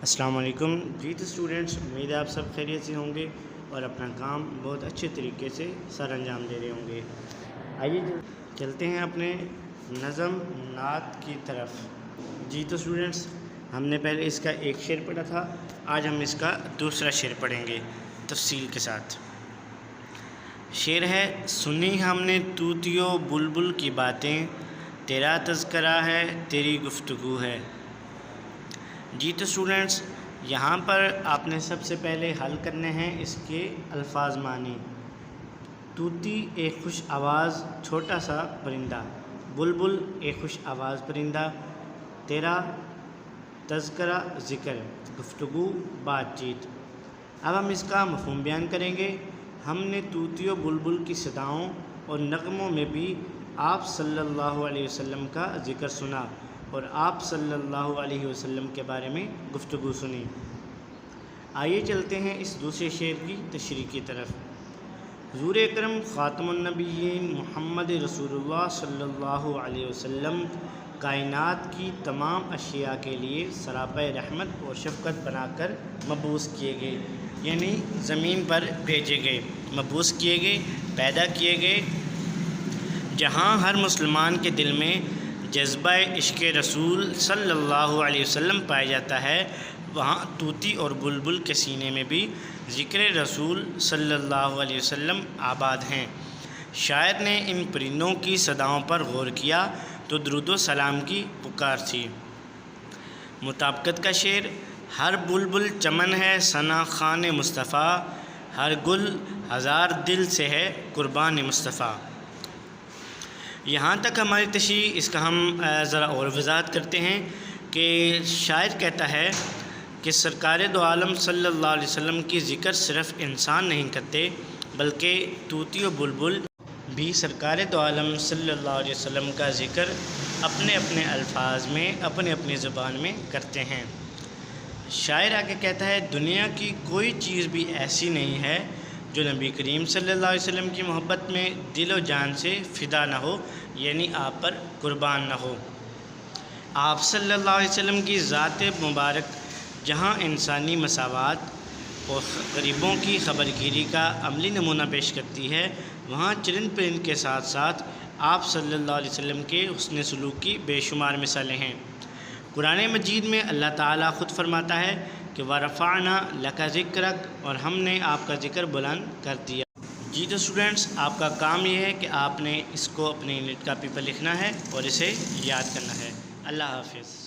السلام علیکم جی تو اسٹوڈنٹس، امید ہے آپ سب خیریت سے ہوں گے اور اپنا کام بہت اچھے طریقے سے سر انجام دے رہے ہوں گے۔ آئیے چلتے ہیں اپنے نظم نعت کی طرف۔ جی تو اسٹوڈنٹس، ہم نے پہلے اس کا ایک شعر پڑھا تھا، آج ہم اس کا دوسرا شعر پڑھیں گے تفصیل کے ساتھ۔ شعر ہے: سنی ہم نے طوطیوں بلبل کی باتیں، تیرا تذکرہ ہے تیری گفتگو ہے۔ جی تو اسٹوڈنٹس، یہاں پر آپ نے سب سے پہلے حل کرنے ہیں اس کے الفاظ معنی۔ طوطی ایک خوش آواز چھوٹا سا پرندہ، بلبل ایک خوش آواز پرندہ، تیرا تذکرہ ذکر، گفتگو بات چیت۔ اب ہم اس کا مفہوم بیان کریں گے۔ ہم نے طوطیوں بلبل کی صداؤں اور نغموں میں بھی آپ صلی اللہ علیہ وسلم کا ذکر سنا اور آپ صلی اللہ علیہ وسلم کے بارے میں گفتگو سنی۔ آئیے چلتے ہیں اس دوسرے شعر کی تشریح کی طرف۔ حضور اکرم خاتم النبیین محمد رسول اللہ صلی اللہ علیہ وسلم کائنات کی تمام اشیاء کے لیے سراپۂ رحمت اور شفقت بنا کر مبعوث کیے گئے، یعنی زمین پر بھیجے گئے، مبعوث کیے گئے، پیدا کیے گئے۔ جہاں ہر مسلمان کے دل میں جذبہ عشق رسول صلی اللہ علیہ وسلم پایا جاتا ہے، وہاں طوطی اور بلبل کے سینے میں بھی ذکر رسول صلی اللہ علیہ وسلم آباد ہیں۔ شاعر نے ان پرندوں کی صداؤں پر غور کیا تو درود و سلام کی پکار تھی۔ مطابقت کا شعر: ہر بلبل چمن ہے ثنا خوان مصطفیٰ، ہر گل ہزار دل سے ہے قربان مصطفیٰ۔ یہاں تک ہماری تشریح، اس کا ہم ذرا اور وضاحت کرتے ہیں کہ شاعر کہتا ہے کہ سرکار دو عالم صلی اللہ علیہ وسلم کی ذکر صرف انسان نہیں کرتے، بلکہ طوطی و بلبل بھی سرکار دو عالم صلی اللہ علیہ وسلم کا ذکر اپنے اپنے الفاظ میں، اپنے اپنی زبان میں کرتے ہیں۔ شاعر آگے کہتا ہے: دنیا کی کوئی چیز بھی ایسی نہیں ہے جو نبی کریم صلی اللہ علیہ وسلم کی محبت میں دل و جان سے فدا نہ ہو، یعنی آپ پر قربان نہ ہو۔ آپ صلی اللہ علیہ وسلم کی ذات مبارک جہاں انسانی مساوات اور غریبوں کی خبرگیری کا عملی نمونہ پیش کرتی ہے، وہاں چرند پرند کے ساتھ ساتھ آپ صلی اللہ علیہ وسلم کے حسن سلوک کی بے شمار مثالیں ہیں۔ قرآن مجید میں اللہ تعالیٰ خود فرماتا ہے کہ وَرَفَعْنَا لَكَ ذِكْرَكَ، اور ہم نے آپ کا ذکر بلند کر دیا۔ جی تو اسٹوڈنٹس، آپ کا کام یہ ہے کہ آپ نے اس کو اپنی نیٹ کاپی پر لکھنا ہے اور اسے یاد کرنا ہے۔ اللہ حافظ۔